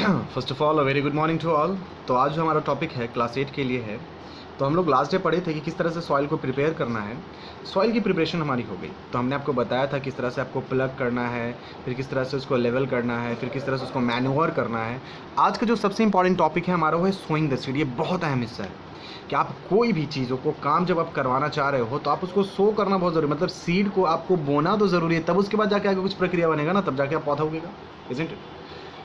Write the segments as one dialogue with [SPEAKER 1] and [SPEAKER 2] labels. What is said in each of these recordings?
[SPEAKER 1] First of all very good morning to all. तो आज जो हमारा टॉपिक है क्लास 8 के लिए है। तो हम लोग लास्ट डे पढ़े थे कि किस तरह से सॉइल को प्रिपेयर करना है। सॉइल की प्रिपरेशन हमारी हो गई, तो हमने आपको बताया था किस तरह से आपको प्लग करना है, फिर किस तरह से उसको लेवल करना है, फिर किस तरह से उसको मैन्योर करना है। आज का जो सबसे इंपॉर्टेंट टॉपिक है हमारा वो है सोइंग द सीड। ये बहुत अहम हिस्सा है कि आप कोई भी चीज़ों को काम जब आप करवाना चाह रहे हो तो आप उसको सो करना बहुत ज़रूरी, मतलब सीड को आपको बोना तो ज़रूरी है, तब उसके बाद जाके आगे कुछ प्रक्रिया बनेगा ना, तब जाके आप पौधा उगेगा, इज़न्ट इट।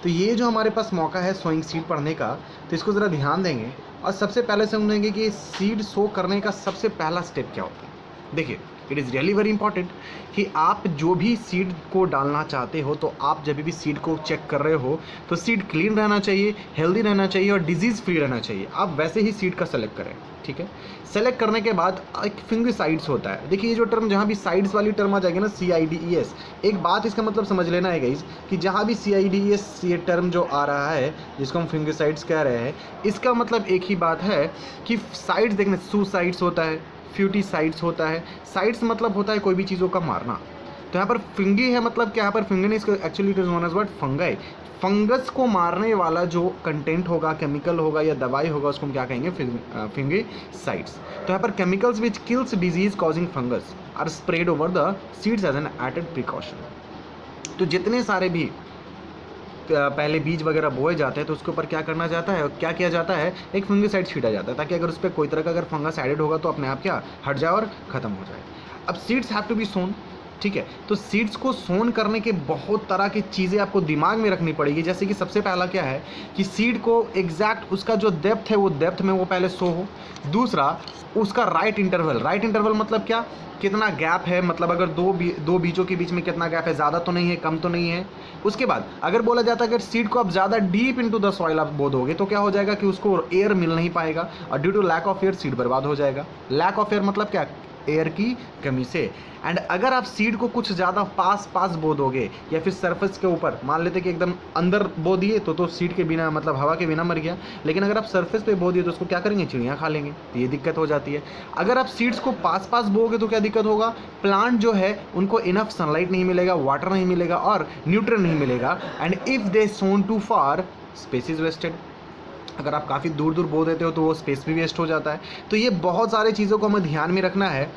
[SPEAKER 1] तो ये जो हमारे पास मौका है सोइंग सीड पढ़ने का, तो इसको ज़रा ध्यान देंगे और सबसे पहले समझेंगे कि सीड सो करने का सबसे पहला स्टेप क्या होता है। देखिए, it is really very important कि आप जो भी सीड को डालना चाहते हो, तो आप जब भी सीड को चेक कर रहे हो तो सीड क्लीन रहना चाहिए, हेल्दी रहना चाहिए और डिजीज़ फ्री रहना चाहिए। आप वैसे ही सीड का सेलेक्ट करें, ठीक है। सेलेक्ट करने के बाद एक फिंगिसाइड्स होता है। देखिए, ये जो टर्म जहाँ भी साइड्स वाली टर्म आ जाएगी ना, CIDES, एक बात इसका मतलब समझ लेना है गाइस कि जहाँ भी CIDES ये टर्म जो आ रहा है, जिसको हम फिंगिसाइड्स कह रहे हैं, इसका मतलब एक ही बात है कि साइड्स देखने, सुसाइड्स होता है, फ्यूटिसाइड्स होता है। साइड्स मतलब होता है कोई भी चीज़ों का मारना। तो यहाँ पर फिंगी है, मतलब क्या, यहाँ पर फिंगी नहीं, इसको actually it is known as what, fungi. Fungus को मारने वाला जो कंटेंट होगा, केमिकल होगा या दवाई होगा, उसको हम क्या कहेंगे, फिंगिसाइड्स। तो यहाँ पर chemicals which kills disease causing fungus are spread over the seeds as an added precaution. तो जितने सारे भी पहले बीज वगैरह बोए जाते हैं तो उसके ऊपर क्या करना जाता है, क्या किया जाता है, एक फंगिसाइड छीटा जाता है, ताकि अगर उस पर कोई तरह का अगर फंगस एडेड होगा तो अपने आप क्या हट जाए और ख़त्म हो जाए। अब सीड्स हैव टू बी सोन, ठीक है। तो सीड्स को सोन करने के बहुत तरह की चीज़ें आपको दिमाग में रखनी पड़ेगी। जैसे कि सबसे पहला क्या है कि सीड को एग्जैक्ट उसका जो डेप्थ है वो डेप्थ में वो पहले सो हो। दूसरा, उसका राइट इंटरवल। राइट इंटरवल मतलब क्या, कितना गैप है, मतलब अगर दो बीजों के बीच में कितना गैप है, ज़्यादा तो नहीं है, कम तो नहीं है। उसके बाद अगर बोला जाता है अगर सीड को आप ज़्यादा डीप इनटू द सॉइल आप बो दोगे तो क्या हो जाएगा कि उसको एयर मिल नहीं पाएगा और due to lack of air seed बर्बाद हो जाएगा। लैक ऑफ एयर मतलब क्या, एयर की कमी से। एंड अगर आप सीड को कुछ ज़्यादा पास बो दोगे या फिर सरफेस के ऊपर, मान लेते कि एकदम अंदर बो दिए तो सीड के बिना, मतलब हवा के बिना मर गया। लेकिन अगर आप सरफेस पे बो दिए तो उसको क्या करेंगे, चिड़ियाँ खा लेंगे, तो ये दिक्कत हो जाती है। अगर आप सीड्स को पास बोगे तो क्या दिक्कत होगा, प्लांट जो है उनको इनफ सनलाइट नहीं मिलेगा, वाटर नहीं मिलेगा और न्यूट्रिएंट नहीं मिलेगा। And if they sown too far, space is wasted. अगर आप काफ़ी दूर बो देते हो तो वो स्पेस भी वेस्ट हो जाता है। तो ये बहुत सारी चीज़ों को हमें ध्यान में रखना है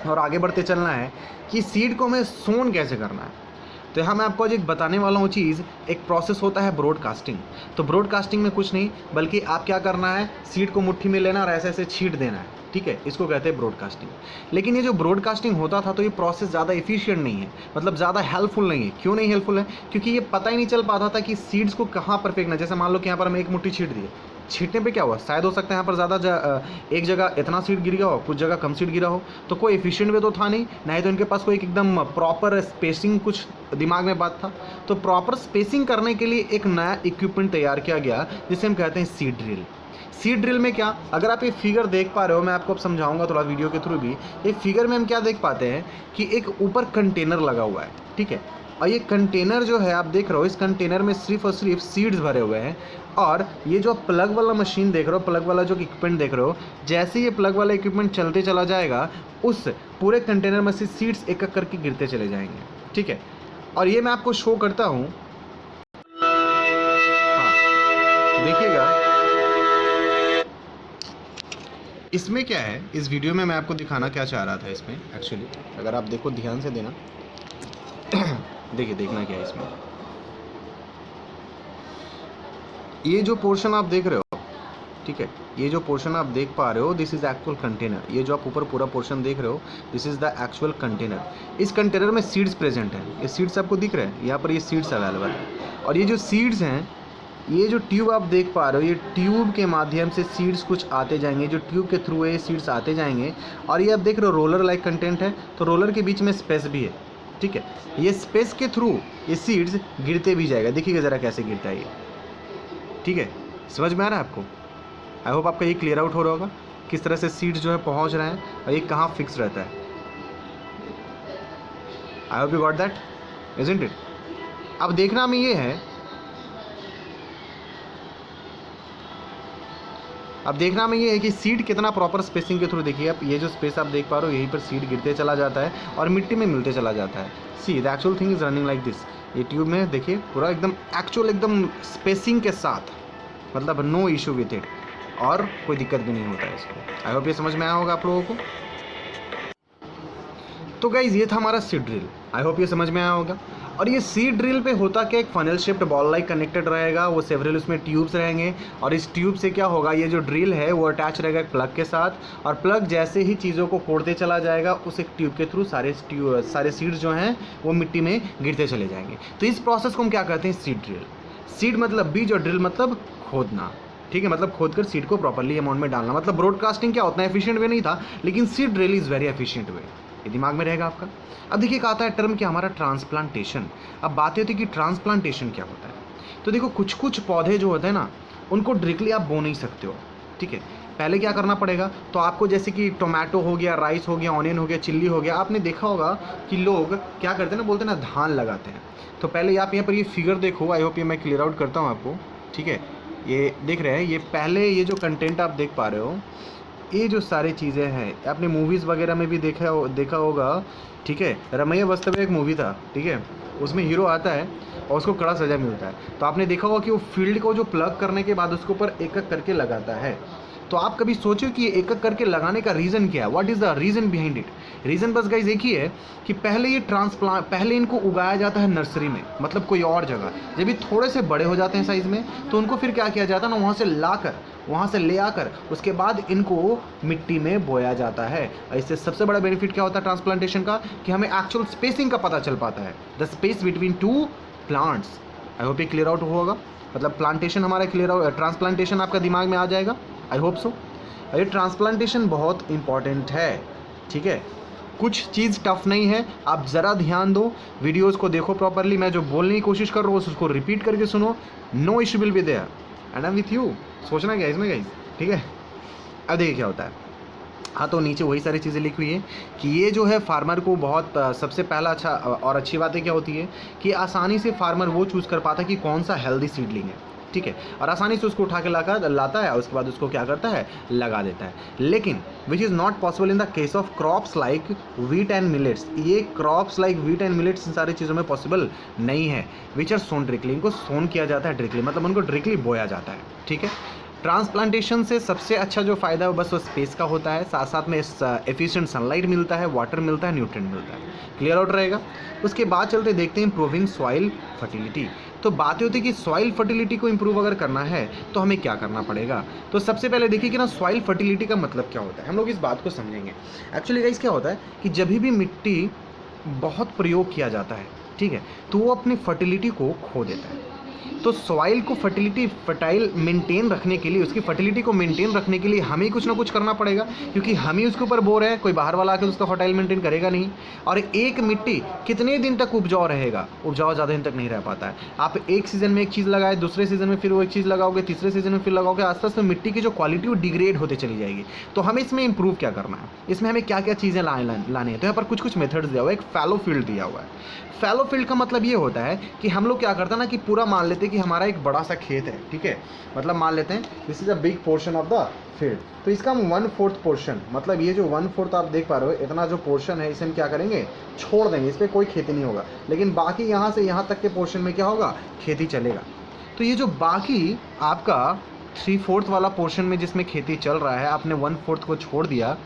[SPEAKER 1] और आगे बढ़ते चलना है कि सीड को हमें सोन कैसे करना है। तो यहाँ मैं आपको आज एक बताने वाला हूँ चीज़, एक प्रोसेस होता है ब्रॉडकास्टिंग। तो ब्रॉडकास्टिंग में कुछ नहीं बल्कि आप क्या करना है, सीड को मुट्ठी में लेना और ऐसे ऐसे छींट देना है, ठीक है, इसको कहते हैं ब्रॉडकास्टिंग। लेकिन ये जो ब्रॉडकास्टिंग होता था तो ये प्रोसेस ज़्यादा एफिशिएंट नहीं है, मतलब ज़्यादा हेल्पफुल नहीं है। क्यों नहीं हेल्पफुल है, क्योंकि ये पता ही नहीं चल पाता था कि सीड्स को कहाँ पर फेंकना। जैसे मान लो कि यहाँ पर हम एक मुट्ठी छींट दिए, छींटने पे क्या हुआ, शायद हो सकता है यहाँ पर ज़्यादा एक जगह इतना सीड गिर गया हो, कुछ जगह कम सीड गिरा हो, तो कोई एफिशिएंट वे तो था नहीं तो इनके पास कोई एकदम प्रॉपर स्पेसिंग कुछ दिमाग में बात था। तो प्रॉपर स्पेसिंग करने के लिए एक नया इक्विपमेंट तैयार किया गया जिसे हम कहते हैं सीड ड्रिल। सीड ड्रिल में क्या, अगर आप ये फिगर देख पा रहे हो, मैं आपको अब समझाऊंगा थोड़ा वीडियो के थ्रू भी। ये फिगर में हम क्या देख पाते हैं कि एक ऊपर कंटेनर लगा हुआ है, ठीक है, और ये कंटेनर जो है आप देख रहे हो, इस कंटेनर में सिर्फ और सिर्फ सीड्स भरे हुए हैं। और ये जो प्लग वाला मशीन देख रहे हो, प्लग वाला जो इक्विपमेंट देख रहे हो, जैसे ये प्लग वाला इक्विपमेंट चलते चला जाएगा, उस पूरे कंटेनर में से सीड्स एक एक करके गिरते चले जाएंगे, ठीक है। और ये मैं आपको शो करता हूँ, हाँ देखिएगा इसमें क्या है। इस वीडियो में मैं आपको दिखाना क्या चाह रहा था इसमें, एक्चुअली अगर आप देखो ध्यान से देना देखिए, देखना क्या है इसमें। ये जो पोर्शन आप देख रहे हो, ठीक है, ये जो पोर्शन आप देख पा रहे हो, दिस इज एक्चुअल कंटेनर। ये जो आप ऊपर पूरा पोर्शन देख रहे हो, this is the actual container. इस कंटेनर में सीड्स प्रेजेंट हैं। ये सीड्स आपको दिख रहे हैं, यहाँ पर ये सीड्स अवेलेबल है। और ये जो सीड्स हैं, ये जो ट्यूब आप देख पा रहे हो, ये ट्यूब के माध्यम से सीड्स कुछ आते जाएंगे, जो ट्यूब के थ्रू ये सीड्स आते जाएंगे। और ये आप देख रहे हो रोलर लाइक कंटेंट है, तो रोलर के बीच में स्पेस भी है, ठीक है। ये स्पेस के थ्रू ये सीड्स गिरते भी जाएगा। देखिएगा ज़रा कैसे गिरता है ये, ठीक है, समझ में आ रहा है आपको। आई होप आपका ये क्लियर आउट हो रहा होगा किस तरह से सीड्स जो है पहुंच रहे हैं और ये कहाँ फिक्स रहता है। I hope you got that, isn't it. अब देखना में ये है, अब देखना में ये है कि सीड कितना प्रॉपर स्पेसिंग के थ्रू, देखिए आप ये जो स्पेस आप देख पा रहे हो, यहीं पर सीड गिरते चला जाता है और मिट्टी में मिलते चला जाता है। See the actual thing is running like this. ये ट्यूब में देखिए पूरा एकदम एक्चुअल एकदम स्पेसिंग के साथ, मतलब नो इशू विथ इट, और कोई दिक्कत भी नहीं होता है इसको। आई होप ये समझ में आया होगा आप लोगों को। तो गाइज ये था हमारा सीड ड्रिल, आई होप ये समझ में आया होगा। और ये सीड ड्रिल पे होता क्या, एक funnel shaped ball like connected रहेगा, वो सेवरल उसमें ट्यूब्स रहेंगे, और इस ट्यूब से क्या होगा, ये जो ड्रिल है वो अटैच रहेगा एक प्लग के साथ, और प्लग जैसे ही चीज़ों को फोड़ते चला जाएगा उस एक ट्यूब के थ्रू सारे सीड्स जो हैं वो मिट्टी में गिरते चले जाएंगे। तो इस प्रोसेस को हम क्या कहते हैं, सीड ड्रिल। सीड मतलब बीज और ड्रिल मतलब खोदना, ठीक है, मतलब खोद कर सीड को प्रॉपर्ली अमाउंट में डालना। मतलब ब्रॉडकास्टिंग क्या उतना एफिशिएंट वे नहीं था, लेकिन seed drill is very efficient way, ये दिमाग में रहेगा आपका। अब देखिए आता है टर्म क्या, हमारा ट्रांसप्लांटेशन। अब बात होती है कि ट्रांसप्लांटेशन क्या होता है। तो देखो कुछ कुछ पौधे जो होते हैं ना, उनको डायरेक्टली आप बो नहीं सकते हो, ठीक है। पहले क्या करना पड़ेगा, तो आपको जैसे कि टोमेटो हो गया, राइस हो गया, ऑनियन हो गया, चिल्ली हो गया, आपने देखा होगा कि लोग क्या करते हैं ना, बोलते हैं ना धान लगाते हैं। तो पहले आप यहाँ पर ये फिगर देखो, आई होप ये मैं क्लियर आउट करता हूँ आपको, ठीक है। ये देख रहे हैं, ये पहले ये जो कंटेंट आप देख पा रहे हो, ये जो सारी चीज़ें हैं आपने मूवीज़ वगैरह में भी देखा होगा, ठीक है। रमैया वास्तव एक मूवी था, ठीक है, उसमें हीरो आता है और उसको कड़ा सजा मिलता है। तो आपने देखा होगा कि वो फील्ड को जो प्लग करने के बाद उसके ऊपर एक एक करके लगाता है। तो आप कभी सोचो कि ये एक एक करके लगाने का रीज़न क्या है, what is the reason behind it. Reason बस गाइस एक ही है कि पहले इनको उगाया जाता है नर्सरी में, मतलब कोई और जगह। जब ये थोड़े से बड़े हो जाते हैं साइज़ में, तो उनको फिर क्या किया जाता है ना, वहाँ से ले आकर उसके बाद इनको मिट्टी में बोया जाता है। इससे सबसे बड़ा बेनिफिट क्या होता है ट्रांसप्लांटेशन का, कि हमें एक्चुअल स्पेसिंग का पता चल पाता है, the space between two plants. I hope ये क्लियर आउट होगा, मतलब प्लांटेशन हमारा क्लियर आउट, ट्रांसप्लांटेशन आपका दिमाग में आ जाएगा, आई होप सो। ये ट्रांसप्लांटेशन बहुत इंपॉर्टेंट है, ठीक है। कुछ चीज़ टफ नहीं है, आप ज़रा ध्यान दो, वीडियोस को देखो प्रॉपरली, मैं जो बोलने की कोशिश कर रहा हूँ उसको रिपीट करके सुनो, no issue will be there and I am with you. सोचना क्या इसमें गाइस, ठीक है। अब देखिए क्या होता है, हाँ तो नीचे वही सारी चीज़ें लिखी हुई है कि ये जो है फार्मर को बहुत सबसे पहला अच्छा और अच्छी बातें क्या होती है कि आसानी से फार्मर वो चूज़ कर पाता है कि कौन सा हेल्दी सीडलिंग है, ठीक है, और आसानी से उसको उठा के लाता है और उसके बाद उसको क्या करता है, लगा देता है। लेकिन which is not possible in the case of crops like wheat and millets. ये crops like wheat and millets इन सारी चीज़ों में पॉसिबल नहीं है, विच आर सोन डायरेक्टली। इनको सोन किया जाता है डायरेक्टली, मतलब उनको डायरेक्टली बोया जाता है, ठीक है। ट्रांसप्लांटेशन से सबसे अच्छा जो फ़ायदा है बस वो स्पेस का होता है, साथ साथ में एफिशिएंट सनलाइट मिलता है, वाटर मिलता है, न्यूट्रिएंट मिलता है। क्लियर आउट रहेगा। उसके बाद चलते देखते हैं इम्प्रूविंग सॉइल फर्टिलिटी। तो बात होती है कि सॉइल फर्टिलिटी को इम्प्रूव अगर करना है तो हमें क्या करना पड़ेगा। तो सबसे पहले देखिए कि ना सॉइल फर्टिलिटी का मतलब क्या होता है, हम लोग इस बात को समझेंगे। एक्चुअली गाइस क्या होता है कि जब भी मिट्टी बहुत प्रयोग किया जाता है, ठीक है, तो वो अपनी फर्टिलिटी को खो देता है। तो सॉइल को फर्टाइल मेंटेन रखने के लिए, उसकी फर्टिलिटी को मेंटेन रखने के लिए हमें कुछ ना कुछ करना पड़ेगा, क्योंकि हम ही उसके ऊपर बो रहे हैं, कोई बाहर वाला आकर उसका फर्टाइल मेंटेन करेगा नहीं। और एक मिट्टी कितने दिन तक उपजाऊ रहेगा, उपजाऊ ज़्यादा दिन तक नहीं रह पाता है। आप एक सीज़न में एक चीज़ लगाए, दूसरे सीज़न में फिर वो एक चीज़ लगाओगे, तीसरे सीज़न में फिर लगाओगे, आस्ते आस्ते मिट्टी की जो क्वालिटी वो डिग्रेड होते चली जाएगी। तो हमें इसमें इंप्रूव क्या करना है, इसमें हमें क्या क्या चीज़ें लानी है। तो यहाँ पर कुछ कुछ मेथड्स दिया हुआ है, एक फैलो फील्ड दिया हुआ है। फैलो फील्ड का मतलब ये होता है कि हम लोग क्या करते हैं ना कि पूरा मान लेते हैं कि हमारा एक बड़ा सा खेत है, ठीक है, मतलब मान लेते हैं this is a big portion of the field. तो इसका हम 1/4 पोर्शन, मतलब ये जो 1/4 आप देख पा रहे हो, इतना जो पोर्शन है इसे हम क्या करेंगे, छोड़ देंगे, इस पर कोई खेती नहीं होगा। लेकिन बाकी यहाँ से यहाँ तक के पोर्शन में क्या होगा, खेती चलेगा। तो ये जो बाकी आपका 3/4 वाला पोर्शन में जिसमें खेती चल रहा है, आपने 1/4 को छोड़ दिया।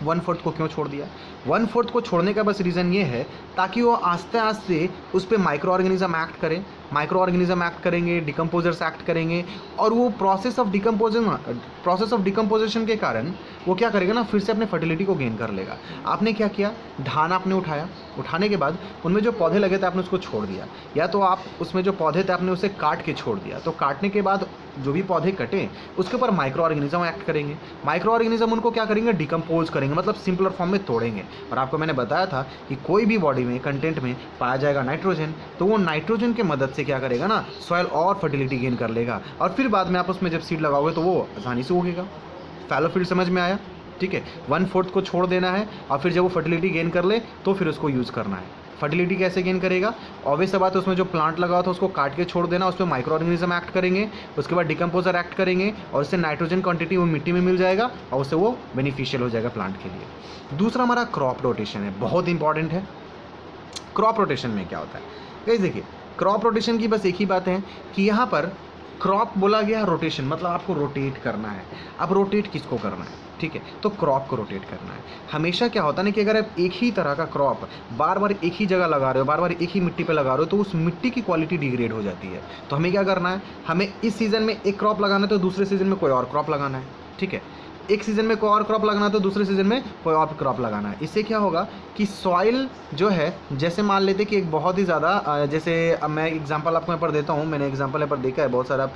[SPEAKER 1] 1/4 को क्यों छोड़ दिया, 1/4 को छोड़ने का बस रीज़न ये है ताकि वो आस्ते आस्ते उस पर माइक्रो ऑर्गेनिज्म एक्ट करें, माइक्रो ऑर्गेनिज्म एक्ट करेंगे, डिकम्पोजर्स एक्ट करेंगे, और वो प्रोसेस ऑफ डिकम्पोजिशन के कारण वो क्या करेगा ना, फिर से अपने फर्टिलिटी को गेन कर लेगा। आपने क्या किया, धान आपने उठाया, उठाने के बाद उनमें जो पौधे लगे थे आपने उसको छोड़ दिया, या तो आप उसमें जो पौधे थे आपने उसे काट के छोड़ दिया। तो काटने के बाद जो भी पौधे कटे उसके ऊपर माइक्रो ऑर्गेनिज्म एक्ट करेंगे, माइक्रो ऑर्गेनिज्म उनको क्या करेंगे, डिकम्पोज करेंगे, मतलब सिंपलर फॉर्म में तोड़ेंगे। और आपको मैंने बताया था कि कोई भी बॉडी में कंटेंट में पाया जाएगा नाइट्रोजन, तो वो नाइट्रोजन के मदद से क्या करेगा ना, सॉइल और फर्टिलिटी गेन कर लेगा, और फिर बाद में आप उसमें जब सीड लगाओगे तो वो आसानी से उगेगा। फैलो फील्ड समझ में आया, ठीक है। 1/4 को छोड़ देना है, और फिर जब वो फर्टिलिटी गेन कर ले तो फिर उसको यूज़ करना है। फर्टिलिटी कैसे गेन करेगा, ऑब्वियस बात है, उसमें जो प्लांट लगा था उसको काट के छोड़ देना, उस पर माइक्रो ऑर्गेनिज्म एक्ट करेंगे, उसके बाद डिकम्पोजर एक्ट करेंगे, और उससे नाइट्रोजन क्वांटिटी वो मिट्टी में मिल जाएगा, और उससे वो बेनिफिशियल हो जाएगा प्लांट के लिए। दूसरा हमारा क्रॉप रोटेशन है, बहुत इंपॉर्टेंट है। क्रॉप रोटेशन में क्या होता है गाइस, देखिए क्रॉप रोटेशन की बस एक ही बात है कि यहाँ पर क्रॉप बोला गया रोटेशन, मतलब आपको रोटेट करना है। अब रोटेट किसको करना है, ठीक है, तो क्रॉप को रोटेट करना है। हमेशा क्या होता है ना कि अगर आप एक ही तरह का क्रॉप बार बार एक ही जगह लगा रहे हो, बार बार एक ही मिट्टी पे लगा रहे हो, तो उस मिट्टी की क्वालिटी डिग्रेड हो जाती है। तो हमें क्या करना है, हमें इस सीज़न में एक क्रॉप लगाना है तो दूसरे सीज़न में कोई और क्रॉप लगाना है, ठीक है। एक सीज़न में कोई और क्रॉप लगाना है तो दूसरे सीज़न में कोई और क्रॉप लगाना है। इससे क्या होगा कि सॉइल जो है, जैसे मान लेते कि एक बहुत ही ज़्यादा, जैसे अब मैं एग्जांपल आपको यहाँ पर देता हूँ, मैंने एग्जांपल यहाँ पर देखा है बहुत सारा।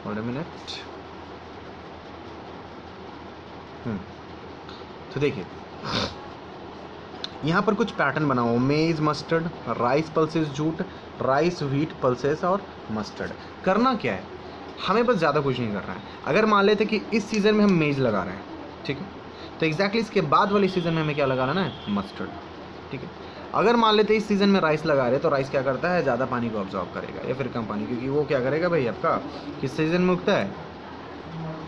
[SPEAKER 1] Hold a minute. तो देखिए यहाँ पर कुछ पैटर्न बना हुआ, मेज mustard, rice pulses jute, rice wheat pulses और मस्टर्ड। करना क्या है, हमें बस ज़्यादा कुछ नहीं करना है। अगर मान लेते कि इस सीज़न में हम मेज लगा रहे हैं, ठीक है, तो एग्जैक्टली इसके बाद वाले सीज़न में हमें क्या लगाना है, मस्टर्ड, ठीक है। अगर मान लेते इस सीज़न में राइस लगा रहे हैं तो राइस क्या करता है, ज़्यादा पानी को ऑब्जॉर्व करेगा या फिर कम पानी, क्योंकि वो क्या करेगा भाई आपका किस सीज़न में उगता है,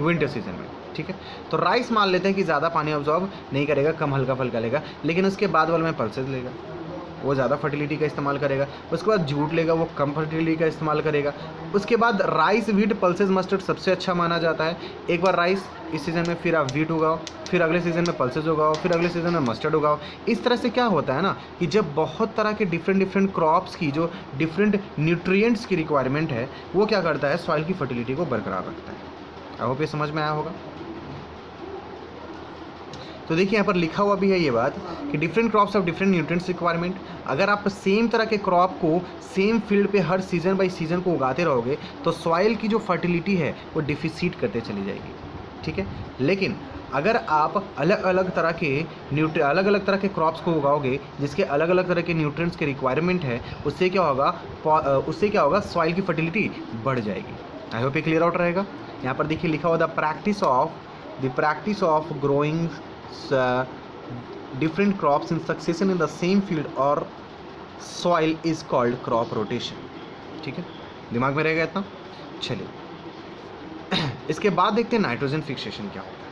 [SPEAKER 1] विंटर सीजन में, ठीक है। तो राइस मान लेते हैं कि ज़्यादा पानी ऑब्जॉर्व नहीं करेगा, कम हल्का फुल्का लेगा, लेकिन उसके बाद वाले में पल्सेस लेगा, वो ज़्यादा फर्टिलिटी का इस्तेमाल करेगा। उसके बाद जूट लेगा, वो कम फर्टिलिटी का इस्तेमाल करेगा। उसके बाद राइस व्हीट पल्सेस मस्टर्ड सबसे अच्छा माना जाता है। एक बार राइस इस सीज़न में, फिर आप व्हीट उगाओ, फिर अगले सीज़न में पल्सेस उगाओ, फिर अगले सीज़न में मस्टर्ड उगाओ। इस तरह से क्या होता है ना कि जब बहुत तरह के डिफरेंट क्रॉप्स की जो डिफरेंट न्यूट्रिएंट्स की रिक्वायरमेंट है, वो क्या करता है, सॉइल की फर्टिलिटी को बरकरार रखता है। आई होप ये समझ में आया होगा। तो देखिए यहाँ पर लिखा हुआ भी है ये बात कि different crops of different nutrients requirement. अगर आप सेम तरह के क्रॉप को सेम फील्ड पे हर सीज़न बाई सीज़न को उगाते रहोगे तो सॉइल की जो फर्टिलिटी है वो डिफिसिट करते चली जाएगी, ठीक है। लेकिन अगर आप अलग अलग तरह के क्रॉप्स को उगाओगे जिसके अलग अलग तरह के न्यूट्रिएंट्स के रिक्वायरमेंट है, उससे क्या होगा, सॉइल की फर्टिलिटी बढ़ जाएगी। आई होप ये क्लियर आउट रहेगा। यहाँ पर देखिए लिखा हुआ the practice of growing different crops in succession in the same field or soil is called crop rotation, ठीक है, दिमाग में रहेगा इतना। चलिए इसके बाद देखते हैं नाइट्रोजन फिक्सेशन क्या होता है।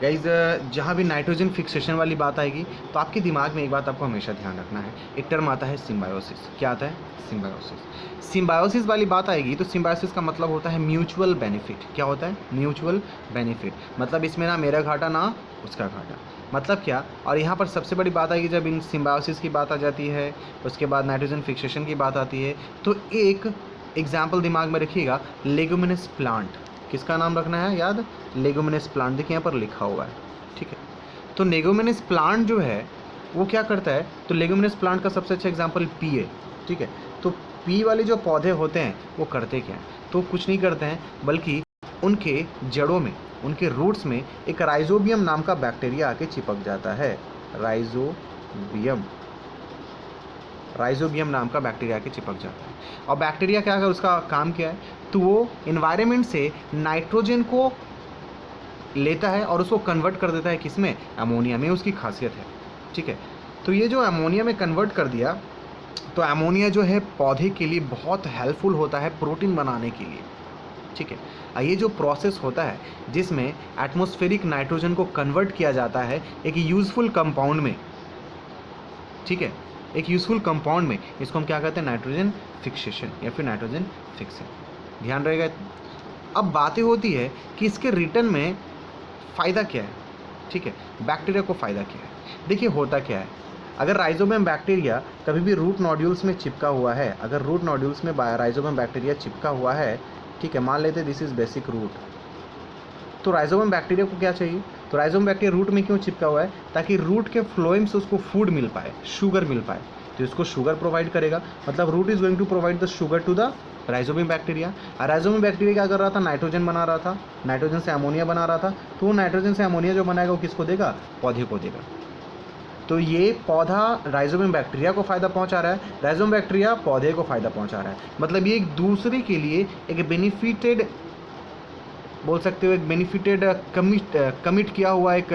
[SPEAKER 1] गाइज जहाँ भी नाइट्रोजन फिक्सेशन वाली बात आएगी तो आपके दिमाग में एक बात आपको हमेशा ध्यान रखना है, एक टर्म आता है सिम्बायोसिस। क्या आता है, सिम्बायोसिस। सिम्बायोसिस वाली बात आएगी तो सिम्बायोसिस का मतलब होता है म्यूचुअल बेनिफिट। क्या होता है, म्यूचुअल बेनिफिट, मतलब इसमें ना मेरा घाटा ना उसका घाटा, मतलब क्या। और यहाँ पर सबसे बड़ी बात आएगी जब इन सिम्बायोसिस की बात आ जाती है, उसके बाद नाइट्रोजन फिक्सेशन की बात आती है, तो एक एग्जाम्पल दिमाग में रखिएगा, लेगुमिनस प्लांट। किसका नाम रखना है याद, लेगुमिनस प्लांट। देखिए यहाँ पर लिखा हुआ है, ठीक है। तो लेगुमिनस प्लांट जो है वो क्या करता है, तो लेगुमिनस प्लांट का सबसे अच्छा एग्जांपल पी है, ठीक है। तो पी वाले जो पौधे होते हैं वो करते क्या हैं, तो कुछ नहीं करते हैं बल्कि उनके जड़ों में, उनके रूट्स में एक राइजोबियम नाम का बैक्टीरिया आके चिपक जाता है। राइजोबियम नाम का बैक्टीरिया आके चिपक जाता है। और बैक्टीरिया क्या है, उसका काम क्या है, तो वो इन्वायरमेंट से नाइट्रोजन को लेता है और उसको कन्वर्ट कर देता है किसमें, अमोनिया में। उसकी खासियत है, ठीक है। तो ये जो अमोनिया में कन्वर्ट कर दिया, तो अमोनिया जो है पौधे के लिए बहुत हेल्पफुल होता है प्रोटीन बनाने के लिए, ठीक है। ये जो प्रोसेस होता है जिसमें एटमॉस्फेरिक नाइट्रोजन को कन्वर्ट किया जाता है एक यूज़फुल कंपाउंड में, ठीक है, एक यूज़फुल कंपाउंड में, इसको हम क्या कहते हैं, नाइट्रोजन फिक्सेशन या फिर नाइट्रोजन फिक्सिंग। ध्यान रहेगा। अब बातें होती है कि इसके रिटर्न में फ़ायदा क्या है, ठीक है, बैक्टीरिया को फ़ायदा क्या है। देखिए होता क्या है, अगर राइजोबियम बैक्टीरिया कभी भी रूट नोड्यूल्स में चिपका हुआ है, अगर रूट नोड्यूल्स में राइजोबियम बैक्टीरिया चिपका हुआ है, ठीक है, मान लेते दिस इज़ बेसिक रूट, तो राइजोबियम बैक्टीरिया को क्या चाहिए, तो राइजोबियम बैक्टीरिया रूट में क्यों चिपका हुआ है, ताकि रूट के फ्लोएम से उसको फूड मिल पाए, शुगर मिल पाए, तो इसको शुगर प्रोवाइड करेगा। मतलब root is going to provide the sugar to the rhizobium bacteria. और राइजोबियम बैक्टीरिया क्या कर रहा था, नाइट्रोजन बना रहा था, नाइट्रोजन से अमोनिया बना रहा था, तो वो नाइट्रोजन से अमोनिया जो बनाएगा वो किसको देगा, पौधे को देगा। तो ये पौधा राइजोबियम बैक्टीरिया को फ़ायदा पहुंचा रहा है, राइजोबियम बैक्टीरिया पौधे को फ़ायदा पहुंचा रहा है। मतलब ये एक दूसरे के लिए एक बेनिफिटेड, बोल सकते हो एक बेनिफिटेड कमिट किया हुआ एक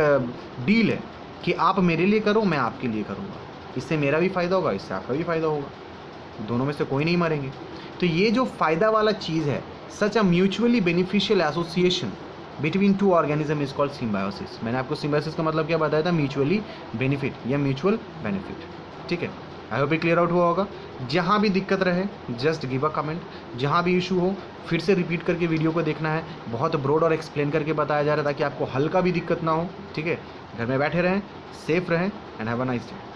[SPEAKER 1] डील है कि आप मेरे लिए करो, मैं आपके लिए करूँगा, इससे मेरा भी फ़ायदा होगा, इससे आपका भी फ़ायदा होगा, दोनों में से कोई नहीं मरेंगे। तो ये जो फ़ायदा वाला चीज़ है, such a mutually beneficial association, between two organism is called symbiosis. मैंने आपको सिम्बायोसिस का मतलब क्या बताया था, म्यूचुअली बेनिफिट या म्यूचुअल बेनिफिट। ठीक है, आई होप ये क्लियर आउट हुआ होगा। जहाँ भी दिक्कत रहे जस्ट गिव अ कमेंट, जहाँ भी इशू हो फिर से रिपीट करके वीडियो को देखना है। बहुत ब्रॉड और एक्सप्लेन करके बताया जा रहा है ताकि आपको हल्का भी दिक्कत ना हो। ठीक है, घर में बैठे रहें, सेफ रहें and have a nice day.